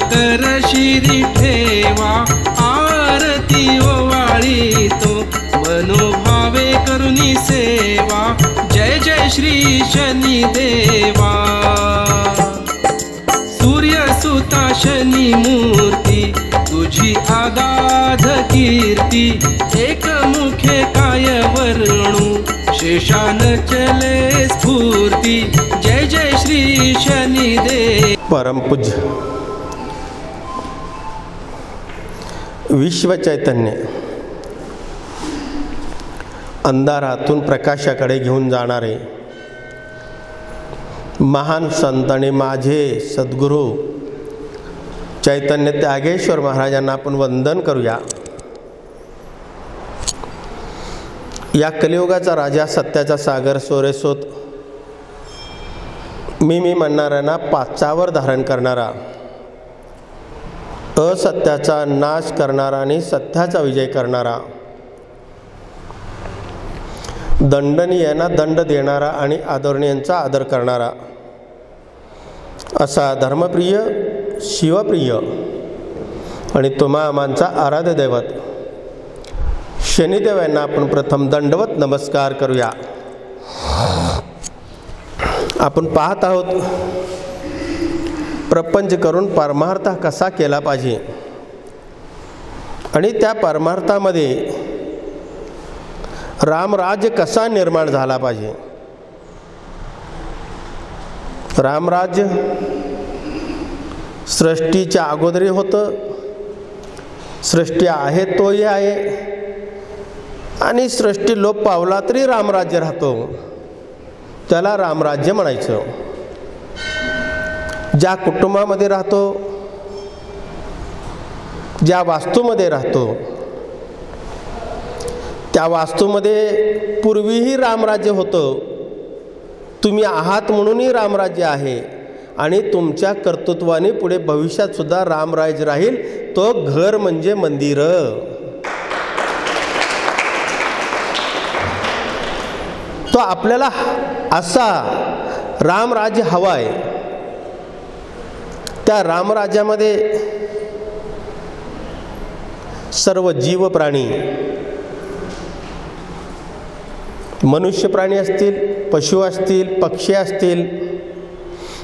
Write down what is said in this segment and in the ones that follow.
कर शिरी ठेवा, आरती ओवाळी तो मनोभावे करुणी सेवा। जय जय श्री शनी देवा। सूर्यसुता शनी मूर्ती तुझी आगाध कीर्ती, एकमुखे काय वर्णू शेषान चले स्फूर्ती। जय जय श्री शनी देव। परमपूज्य विश्व चैतन्य अंधारातून प्रकाशाकडे घेऊन जाणारे महान संत आणि माझे सद्गुरू चैतन्य त्यागेश्वर महाराजांना आपण वंदन करूया। या कलियुगाचा राजा, सत्याचा सागर, सोरेसोत मी म्हणणाऱ्यांना पाचावर धारण करणारा, असत्याचा नाश करणारा आणि सत्याचा विजय करणारा, दंडनीयांना दंड देणारा आणि आदरणीयांचा आदर करणारा असा धर्मप्रिय, शिवप्रिय आणि तुम्हा आमचा आराध्य दैवत शनिदेव यांना आपण प्रथम दंडवत नमस्कार करूया। आपण पाहत आहोत प्रपंच करून परमार्थ कसा केला पाहिजे आणि त्या परमार्थामध्ये रामराज्य कसा निर्माण झाला पाहिजे। रामराज्य सृष्टीच्या अगोदरी होतं, सृष्टी आहे तोही आहे आणि सृष्टी लोप पावला तरी रामराज्य राहतो, त्याला रामराज्य म्हणायचं। ज्या कुटुंबामध्ये राहतो, ज्या वास्तूमध्ये राहतो, त्या वास्तूमध्ये पूर्वीही रामराज्य होतं, तुम्ही आहात म्हणूनही रामराज्य आहे आणि तुमच्या कर्तृत्वाने पुढे भविष्यात सुद्धा रामराज्य राहील। तो घर म्हणजे मंदिर। तो आपल्याला असा रामराज्य हवा आहे। त्या रामराज्यामध्ये सर्व जीव प्राणी, मनुष्य प्राणी असतील, पशु असतील, पक्षी असतील,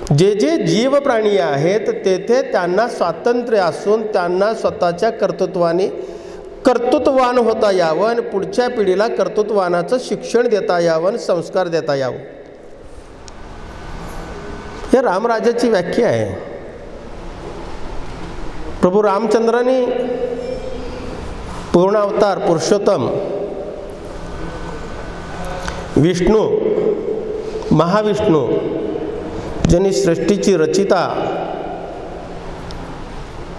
जे जे जीव प्राणी आहेत तेथे त्यांना स्वातंत्र्य असून त्यांना स्वतःच्या कर्तृत्वाने कर्तृत्ववान होता यावं आणि पुढच्या पिढीला कर्तृत्ववानाचं शिक्षण देता यावं, संस्कार देता यावं, हे रामराज्याची व्याख्या आहे। प्रभू रामचंद्रांनी पूर्ण अवतार पुरुषोत्तम विष्णू, महाविष्णू, ज्यांनी सृष्टीची रचिता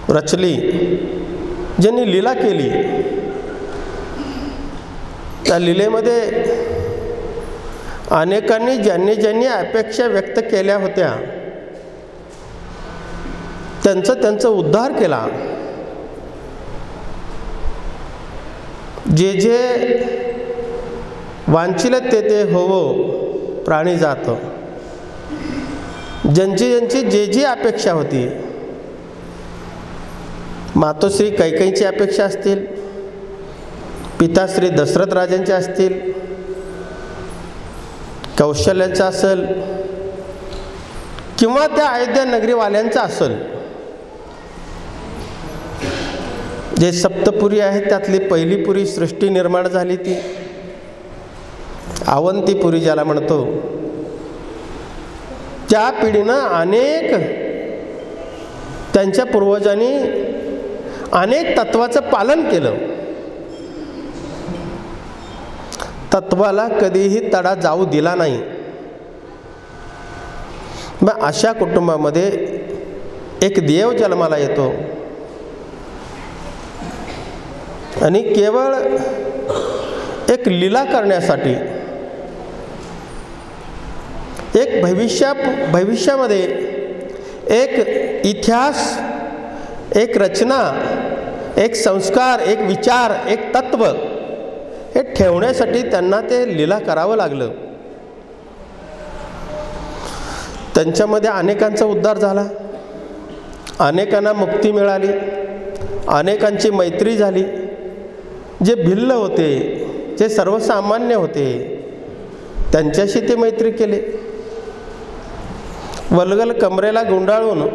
रचली, ज्यांनी लीला केली, त्या लीलेमध्ये अनेकांनी ज्यांनी अपेक्षा व्यक्त केल्या होत्या त्यांचा उद्धार केला। जे जे वांछिले ते होवो प्राणी जात, ज्यांची जे जी अपेक्षा होती, मातोश्री कैकेयीची अपेक्षा असतील, पिताश्री दशरथ राजांच्या असतील, कौशल्याचा असेल किंवा त्या अयोध्या नगरीवाल्यांचा असेल, जे सप्तपुरी आहेत त्यातली पहिली पुरी सृष्टी निर्माण झाली ती अवंतीपुरी ज्याला म्हणतो, त्या पिढीनं अनेक त्यांच्या पूर्वजांनी अनेक तत्वाचं पालन केलं। तत्वाला कधीही तडा जाऊ दिला नाही। मग अशा कुटुंबामध्ये एक देव जन्माला येतो आणि केवळ एक लीला करण्यासाठी, एक भविष्यामध्ये एक इतिहास, एक रचना, एक संस्कार, एक विचार, एक तत्व हे ठेवण्यासाठी त्यांना ते लीला करावं लागलं। त्यांच्यामध्ये अनेकांचा उद्धार झाला, अनेकांना मुक्ती मिळाली, अनेकांची मैत्री झाली. जे भिल्ल होते, जे सर्वसामान्य होते, त्यांच्याशी ते मैत्री केले. वल्गल कमरेला गुंडाळून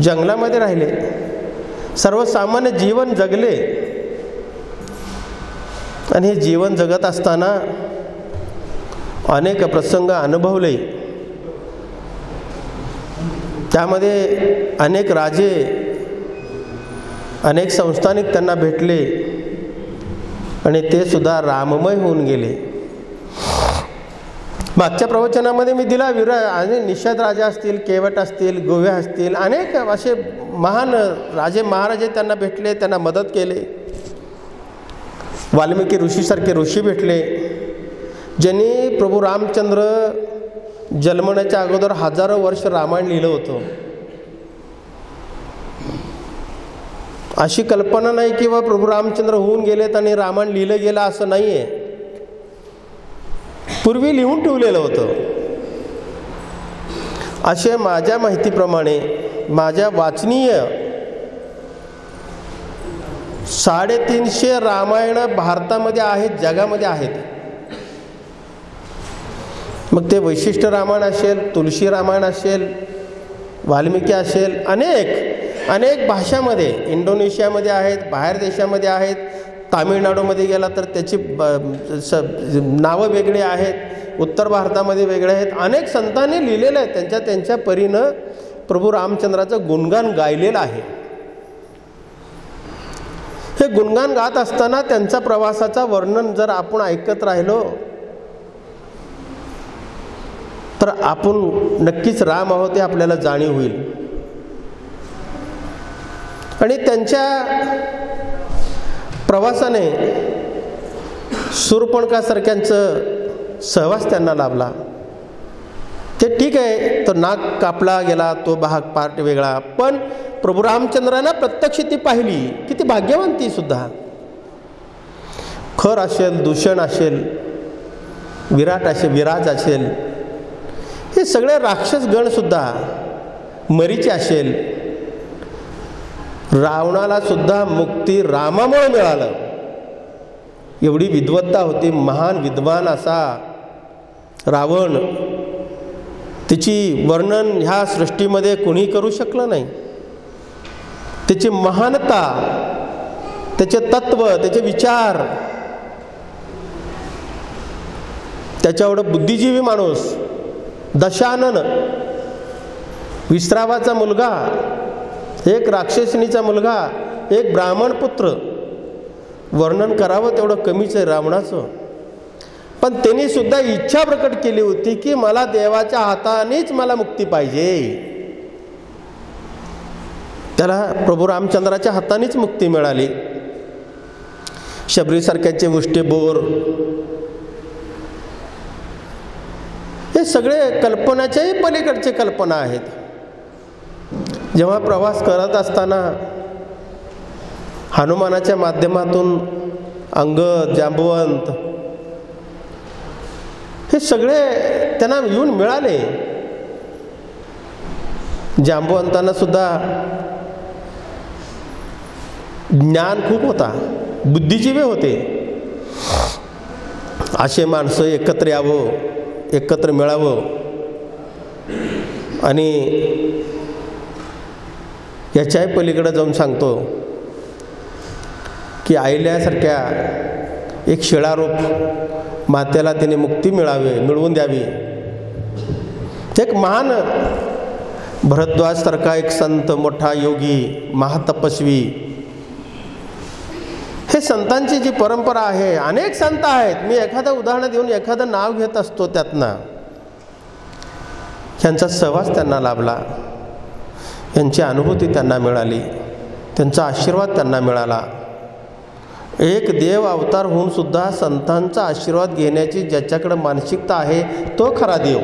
जंगलामध्ये राहिले, सर्वसामान्य जीवन जगले. आणि हे जीवन जगत असताना अनेक प्रसंग अनुभवले. त्यामध्ये अनेक राजे, अनेक संस्थानिक त्यांना भेटले आणि ते सुद्धा राममय होऊन गेले. मागच्या प्रवचनामध्ये मी दिला आणि निषाद राजा असतील, केवट असतील, गोवे असतील, अनेक असे महान राजे महाराजे त्यांना भेटले, त्यांना मदत केले. वाल्मिकी ऋषीसारखे ऋषी भेटले, ज्यांनी प्रभू रामचंद्र जन्मण्याच्या अगोदर हजारो वर्ष रामायण लिहिलं होतं. अशी कल्पना नाही की बा प्रभू रामचंद्र होऊन गेलेत आणि रामायण लिहिलं गेलं, असं नाही आहे. पूर्वी लिहून ठेवलेलं होतं. असे माझ्या माहितीप्रमाणे, माझ्या वाचनीय 350 रामायण भारतामध्ये आहेत, जगामध्ये आहेत. मग ते वैशिष्ट्य रामायण असेल, तुलसी रामायण असेल, वाल्मिकी असेल, अनेक भाषामध्ये, इंडोनेशियामध्ये आहेत, बाहेर देशामध्ये आहेत. तामिळनाडूमध्ये गेला तर त्याची नावं वेगळी आहेत, उत्तर भारतामध्ये वेगळे आहेत. अनेक संतांनी लिहिलेलं आहे, त्यांच्या परीनं प्रभू रामचंद्राचं गुणगान गायलेलं आहे. हे गुणगान गात असताना त्यांचा प्रवासाचा वर्णन जर आपण ऐकत राहिलो तर आपण नक्कीच राम आहोत हे आपल्याला जाणीव होईल. आणि त्यांच्या प्रवासाने शूर्पणखासारख्यांचं सहवास त्यांना लाभला. ते ठीक आहे, तो नाक कापला गेला, तो पार्ट वेगळा, पण प्रभू रामचंद्रांना प्रत्यक्ष ती पाहिली. किती भाग्यवान ती सुद्धा. खर असेल, दूषण असेल, विराज असेल, हे सगळे राक्षस गण सुद्धा, मरीची असेल, रावणाला सुद्धा मुक्ती रामामुळे मिळालं. एवढी विद्वत्ता होती. महान विद्वान असा रावण, तिची वर्णन ह्या सृष्टीमध्ये कोणी करू शकलं नाही. त्याची महानता, त्याचे तत्व, त्याचे विचार, त्याच्याएवढं बुद्धिजीवी माणूस, दशानन, विश्रावाचा मुलगा, एक राक्षसिणीचा मुलगा, एक ब्राह्मण पुत्र, वर्णन करावं तेवढं कमीच आहे रावणाचं. पण त्यांनी सुद्धा इच्छा प्रकट केली होती की मला देवाच्या हातानेच मला मुक्ती पाहिजे. त्याला प्रभू रामचंद्राच्या हातानेच मुक्ती मिळाली. शबरीसारख्याचे उष्टे बोर, हे सगळे कल्पनाच्याही पलीकडचे कल्पना आहेत. जेव्हा प्रवास करत असताना हनुमानाच्या माध्यमातून अंगद, जांबवंत हे सगळे त्यांना येऊन मिळाले. जांबवंतांना सुद्धा ज्ञान खूप होता, बुद्धिजीवी होते. असे माणसं एकत्र यावं, एकत्र मिळावं. आणि याच्याही पलीकडे जाऊन सांगतो की अहिल्यासारख्या एक शिळारूप मातेला तिने मुक्ती मिळवून द्यावी. एक महान भरद्वाजसारखा एक संत, मोठा योगी, महातपस्वी, हे संतांची जी परंपरा आहे, अनेक संत आहेत. मी एखादं उदाहरण देऊन एखादं नाव घेत असतो त्यातनं. यांचा सहवास त्यांना लाभला, यांची अनुभूती त्यांना मिळाली, त्यांचा आशीर्वाद त्यांना मिळाला. एक देव अवतार होऊन सुद्धा संतांचा आशीर्वाद घेण्याची ज्याच्याकडे मानसिकता आहे तो खरा देव.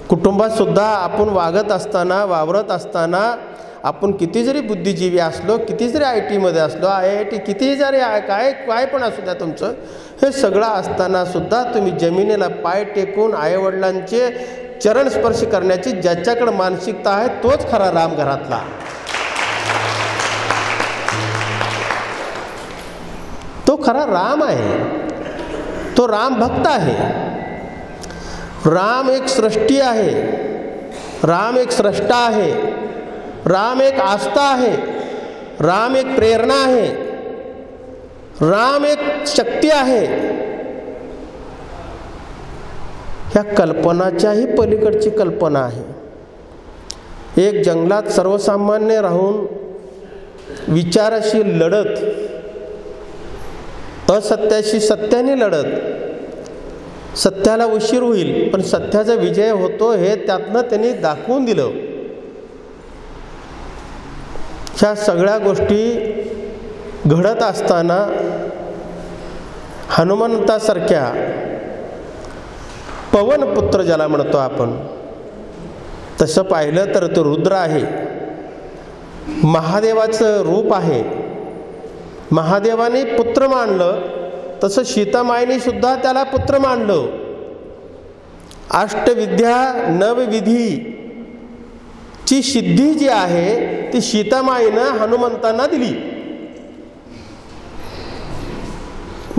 कुटुंबात सुद्धा आपण वागत असताना, वावरत असताना, आपण किती जरी बुद्धिजीवी असलो, किती जरी IT मध्ये असलो, IIT किती जरी काय पण असू द्या तुमचं, हे सगळं असताना सुद्धा तुम्ही जमिनीला पाय टेकून आईवडिलांचे चरण स्पर्श करण्याची ज्याच्याकडे मानसिकता आहे तोच खरा राम घरातला. तो खरा राम आहे, तो राम भक्त आहे. राम एक सृष्टी आहे, राम एक स्रष्टा आहे, राम एक आस्था आहे, राम एक प्रेरणा आहे, राम एक शक्ती आहे. ह्या कल्पनाच्याही पलीकडची कल्पना आहे. एक जंगलात सर्वसामान्य राहून विचाराशी लढत, असत्याशी सत्याने लढत, सत्याला उशीर होईल पण सत्याचा विजय होतो हे त्यातनं त्यांनी दाखवून दिलं. ह्या सगळ्या गोष्टी घडत असताना हनुमंतासारख्या पवनपुत्र ज्याला म्हणतो आपण, तसं पाहिलं तर तो रुद्र आहे, महादेवाचं रूप आहे. महादेवाने पुत्र मानलं तसं सीतामाईने सुद्धा त्याला पुत्र मानलं. अष्टविद्या नवविधीची सिद्धी जी आहे ती सीतामाईनं हनुमंतांना दिली.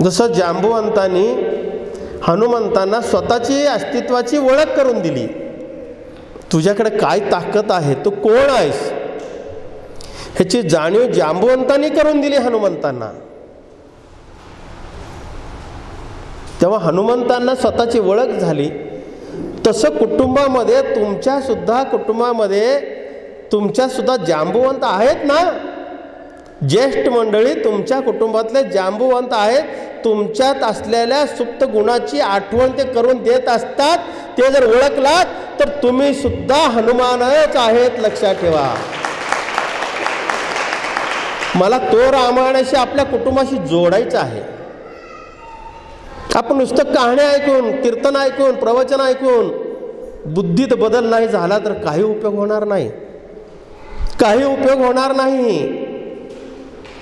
जसं जांबुवंतांनी हनुमंतांना स्वतःची अस्तित्वाची ओळख करून दिली. तुझ्याकडे काय ताकद आहे, तू कोण आहेस ह्याची जाणीव जांबुवंतांनी करून दिली हनुमंतांना. तेव्हा हनुमंतांना स्वतःची ओळख झाली. तसं कुटुंबामध्ये तुमच्या सुद्धा जांबुवंत आहेत ना. ज्येष्ठ मंडळी तुमच्या कुटुंबातले जांबुवंत आहेत. तुमच्यात असलेल्या सुप्त गुणाची आठवण ते करून देत असतात. ते जर ओळखलात तर तुम्ही सुद्धा हनुमानच आहेत, लक्षात ठेवा. मला तो रामायणाशी आपल्या कुटुंबाशी जोडायचं आहे. आपण नुसतं कहाण्या ऐकून, कीर्तन ऐकून, प्रवचन ऐकून बुद्धीत बदल नाही झाला तर काही उपयोग होणार नाही, काही उपयोग होणार नाही.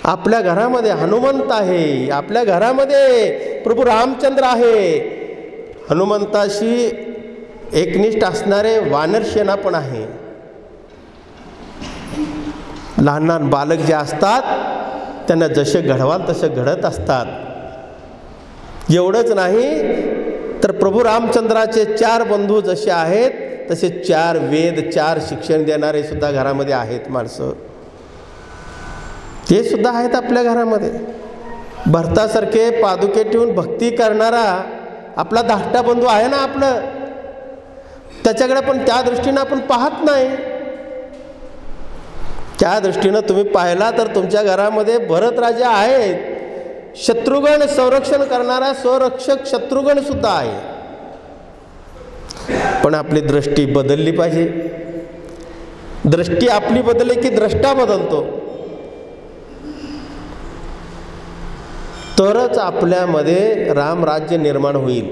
आपल्या घरामध्ये हनुमंत आहे, आपल्या घरामध्ये प्रभू रामचंद्र आहे, हनुमंताशी एकनिष्ठ असणारे वानरसेना पण आहे. लहान लहान बालक जे असतात त्यांना जसे घडवाल तसे घडत असतात. एवढंच नाही तर प्रभू रामचंद्राचे 4 बंधू जसे आहेत तसे 4 वेद, 4 शिक्षण देणारे सुद्धा घरामध्ये आहेत माणसं. ते सुद्धा आहेत आपल्या घरामध्ये. भरतासारखे पादुके ठेवून भक्ती करणारा आपला धाकटा बंधू आहे ना आपलं, त्याच्याकडे पण त्या दृष्टीनं आपण पाहत नाही. त्या दृष्टीनं तुम्ही पाहिला तर तुमच्या घरामध्ये भरत राजा आहेत, शत्रुघ्न संरक्षण करणारा स्वरक्षक शत्रुघ्न सुद्धा आहे. पण आपली दृष्टी बदलली पाहिजे. दृष्टी आपली बदलली की द्रष्टा बदलतो, तरच आपल्यामध्ये रामराज्य निर्माण होईल.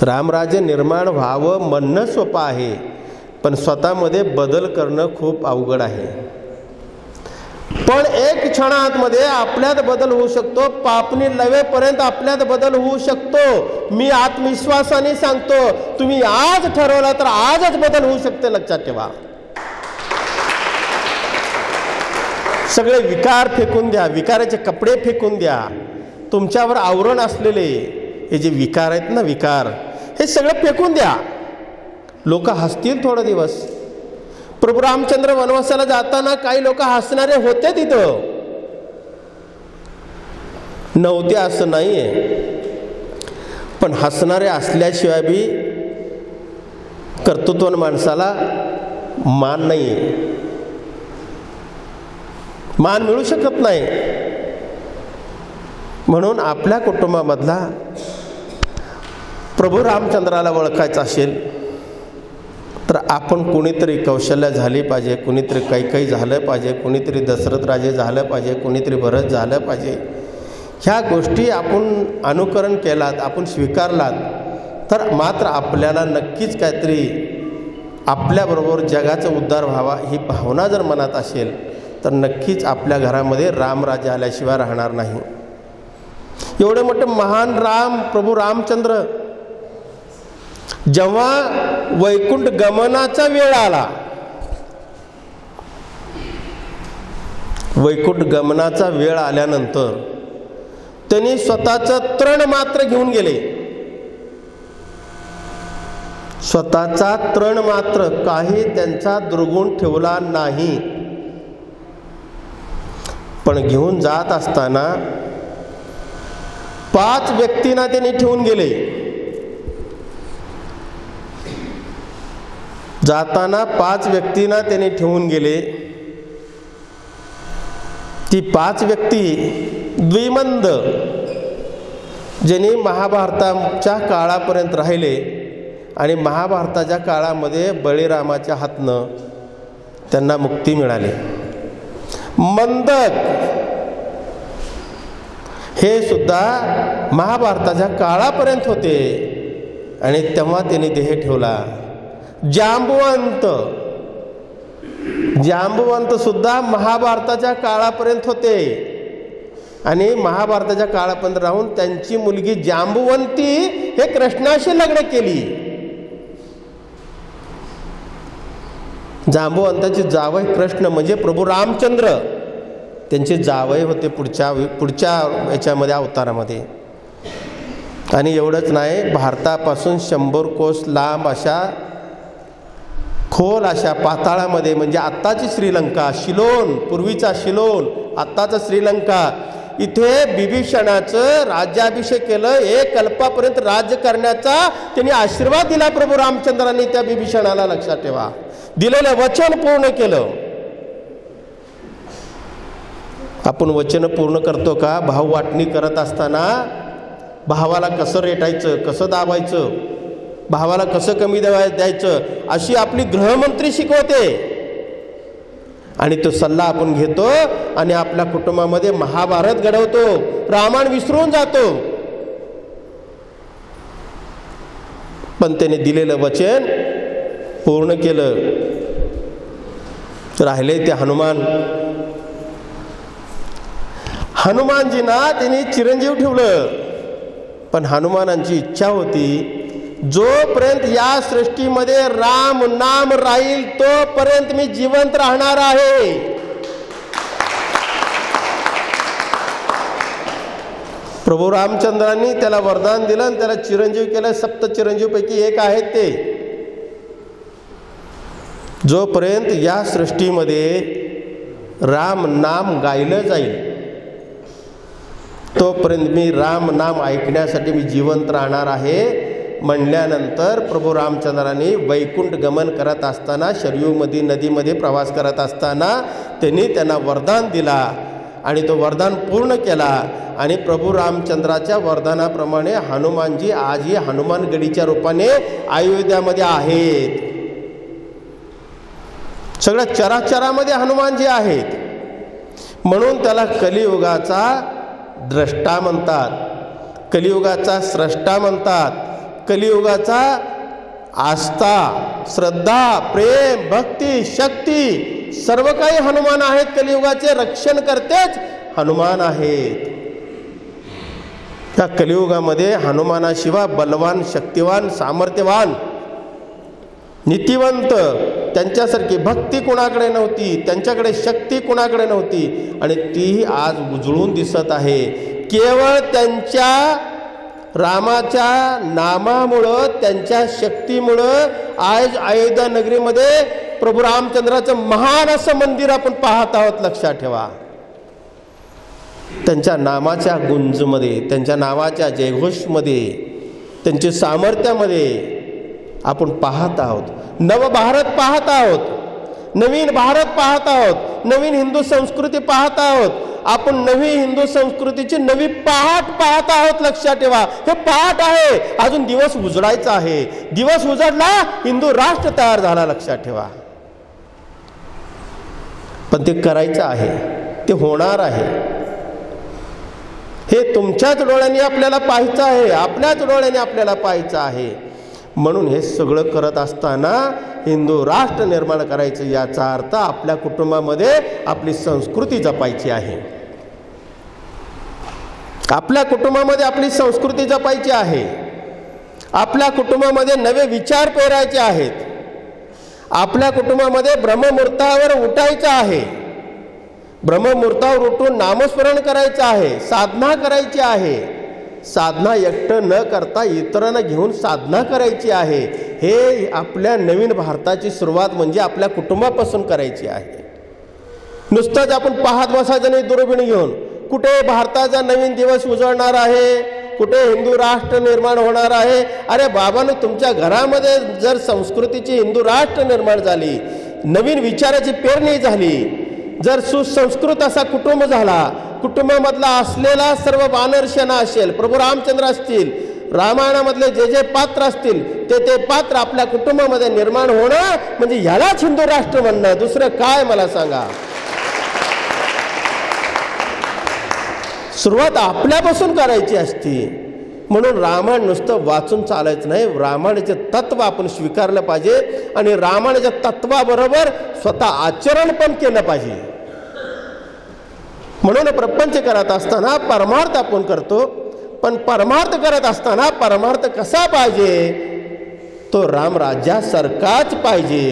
रामराज्य निर्माण व्हावं म्हणणं सोपं आहे, पण स्वतःमध्ये बदल करणं खूप अवघड आहे. पण एक क्षणामध्ये आपल्यात बदल होऊ शकतो. पापणी लवेपर्यंत आपल्यात बदल होऊ शकतो. मी आत्मविश्वासाने सांगतो, तुम्ही आज ठरवलं तर आजच बदल होऊ शकते, लक्षात ठेवा. सगळे विकार फेकून द्या, विकाराचे कपडे फेकून द्या. तुमच्यावर आवरण असलेले हे जे विकार आहेत ना, विकार, हे सगळं फेकून द्या. लोक हसतील थोडे दिवस. प्रभू रामचंद्र वनवासाला जाताना काही लोक हसणारे होते तिथं, नव्हते असं नाहीये. पण हसणारे असल्याशिवाय बी कर्तृत्वान माणसाला मान नाहीये, मान मिळू शकत नाही. म्हणून आपल्या कुटुंबामधला प्रभू रामचंद्राला ओळखायचं असेल तर आपण कुणीतरी कौशल्य झाली पाहिजे, कुणीतरी कैकई झालं पाहिजे, कुणीतरी दशरथ राजे झालं पाहिजे, कुणीतरी भरत झालं पाहिजे. ह्या गोष्टी आपण अनुकरण केलात, आपण स्वीकारलात तर मात्र आपल्याला नक्कीच काहीतरी आपल्याबरोबर जगाचा उद्धार व्हावा ही भावना जर मनात असेल तर नक्कीच आपल्या घरामध्ये रामराज्य आल्याशिवाय राहणार नाही. एवढे मोठे महान राम प्रभू रामचंद्र जेव्हा वैकुंठ गमनाचा वेळ आला, वैकुंठ गमनाचा वेळ आल्यानंतर त्यांनी स्वतःचं तृण मात्र घेऊन गेले. स्वतःचा तृण मात्र, काही त्यांचा दुर्गुण ठेवला नाही. पण घेऊन जात असताना 5 व्यक्तींना त्यांनी ठेवून गेले. जाताना 5 व्यक्तींना त्यांनी ठेवून गेले. ती 5 व्यक्ती द्विमंद, ज्यांनी महाभारताच्या काळापर्यंत राहिले आणि महाभारताच्या काळामध्ये बळीरामाच्या हातनं त्यांना मुक्ती मिळाली. मंदक हे सुद्धा महाभारताच्या काळापर्यंत होते आणि तेव्हा त्यांनी देह ठेवला. जांबुवंत सुद्धा महाभारताच्या काळापर्यंत होते आणि महाभारताच्या काळापर्यंत राहून त्यांची मुलगी जांबुवंती हे कृष्णाशी लग्न केली. जांबुवंताचे जावई कृष्ण म्हणजे प्रभू रामचंद्र, त्यांचे जावई होते पुढच्या याच्यामध्ये अवतारामध्ये. आणि एवढंच नाही, भारतापासून 100 कोस लांब अशा खोल अशा पाताळामध्ये, म्हणजे आत्ताची श्रीलंका, शिलोन, पूर्वीचा शिलोन, आत्ताचं श्रीलंका, इथे बिभीषणाचं राज्याभिषेक केलं. 1 कल्पापर्यंत राज्य करण्याचा त्यांनी आशीर्वाद दिला प्रभू रामचंद्रांनी त्या बिभीषणाला. लक्षात ठेवा, दिलेलं वचन पूर्ण केलं. आपण वचन पूर्ण करतो का? भाव वाटणी करत असताना भावाला कसं रेटायचं, कसं दाबायचं, भावाला कसं कमी द्यायचं, अशी आपली गृहमंत्री शिकवते. आणि तो सल्ला आपण घेतो आणि आपल्या कुटुंबामध्ये महाभारत घडवतो, रामायण विसरून जातो. पण त्याने दिलेलं वचन पूर्ण केलं. राहिले ते हनुमानजींना त्यांनी चिरंजीव ठेवलं. पण हनुमानांची इच्छा होती, जोपर्यंत या सृष्टीमध्ये राम नाम राहील तोपर्यंत मी जिवंत राहणार आहे. प्रभू रामचंद्रांनी त्याला वरदान दिलं आणि त्याला चिरंजीव केलं. 7 चिरंजीवपैकी एक आहेत ते. जोपर्यंत या सृष्टीमध्ये राम नाम गायलं जाईल तोपर्यंत मी राम नाम ऐकण्यासाठी मी जिवंत राहणार आहे म्हणल्यानंतर प्रभू रामचंद्रांनी वैकुंठ गमन करत असताना, शरयूमध्ये नदीमध्ये प्रवास करत असताना त्यांना वरदान दिला आणि तो वरदान पूर्ण केला. आणि प्रभू रामचंद्राच्या वरदानाप्रमाणे हनुमानजी आजही हनुमानगडीच्या रूपाने अयोध्यामध्ये आहेत. सगळ्या चराचरामध्ये हनुमानजी आहेत. म्हणून त्याला कलियुगाचा द्रष्टा म्हणतात, कलियुगाचा स्रष्टा म्हणतात, कलियुगाचा आस्था, श्रद्धा, प्रेम, भक्ती, शक्ती सर्व काही हनुमान आहेत. कलियुगाचे रक्षण करतेच हनुमान आहेत. त्या कलियुगामध्ये हनुमानाशिवाय बलवान, शक्तिवान, सामर्थ्यवान, नीतिवंत त्यांच्यासारखी भक्ती कोणाकडे नव्हती, त्यांच्याकडे शक्ती कोणाकडे नव्हती. आणि तीही आज उजळून दिसत आहे. केवळ त्यांच्या रामाच्या नामामुळं, त्यांच्या शक्तीमुळं आज अयोध्या नगरीमध्ये प्रभू रामचंद्राचं महान असं मंदिर आपण पाहत आहोत. लक्षात ठेवा, त्यांच्या नामाच्या गुंजमध्ये, त्यांच्या नावाच्या जयघोषमध्ये, त्यांच्या सामर्थ्यामध्ये आपण पाहत आहोत. नवभारत पाहत आहोत, नवीन भारत पाहत आहोत, नवीन हिंदू संस्कृती पाहत आहोत. आपण नवी हिंदू संस्कृतीची नवी पहाट पाहत आहोत. लक्षात ठेवा, हे पहाट आहे. अजून दिवस उजडायचा आहे. दिवस उजडला, हिंदू राष्ट्र तयार झाला. लक्षात ठेवा. पण ते करायचं आहे, ते होणार आहे. हे तुमच्याच डोळ्यांनी आपल्याला पाहायचं आहे, आपल्याच डोळ्यांनी आपल्याला पाहायचं आहे. म्हणून हे सगळं करत असताना हिंदू राष्ट्र निर्माण करायचं, याचा अर्थ आपल्या कुटुंबामध्ये आपली संस्कृती जपायची आहे. आपल्या कुटुंबामध्ये आपली संस्कृती जपायची आहे. आपल्या कुटुंबामध्ये नवे विचार पेरायचे आहेत, आपल्या कुटुंबामध्ये ब्रह्ममुहूर्तावर उठायचं आहे, ब्रह्ममुहूर्तावर उठून नामस्मरण करायचं आहे, साधना करायची आहे, साधना एकटं न करता इतरांना घेऊन साधना करायची आहे। हे आपल्या नवीन भारताची सुरुवात म्हणजे आपल्या कुटुंबापासून करायची आहे। नुसतंच आपण पाहत बसायचं नाही दुर्बीण घेऊन, कुठे भारताचा नवीन दिवस उजळणार आहे, कुठे हिंदू राष्ट्र निर्माण होणार आहे। अरे बाबांनो, तुमच्या घरामध्ये जर संस्कृतीची हिंदू राष्ट्र निर्माण झाली, नवीन विचाराची पेरणी झाली, जर सुसंस्कृत असा कुटुंब झाला, कुटुंबामधला असलेला सर्व वानरसेना असेल, प्रभू रामचंद्र असतील, रामायणामधले जे जे पात्र असतील ते पात्र आपल्या कुटुंबामध्ये निर्माण होणं म्हणजे ह्यालाच हिंदू राष्ट्र म्हणणं। दुसरं काय मला सांगा? सुरुवात आपल्यापासून करायची असती। म्हणून रामायण नुसतं वाचून चालायचं नाही, रामायणाचे तत्व आपण स्वीकारलं पाहिजे आणि रामायणाच्या तत्वाबरोबर स्वतः आचरण पण केलं पाहिजे। म्हणून प्रपंच करत असताना परमार्थ आपण करतो, पण परमार्थ करत असताना परमार्थ कसा पाहिजे? तो रामराज्यासारखाच पाहिजे।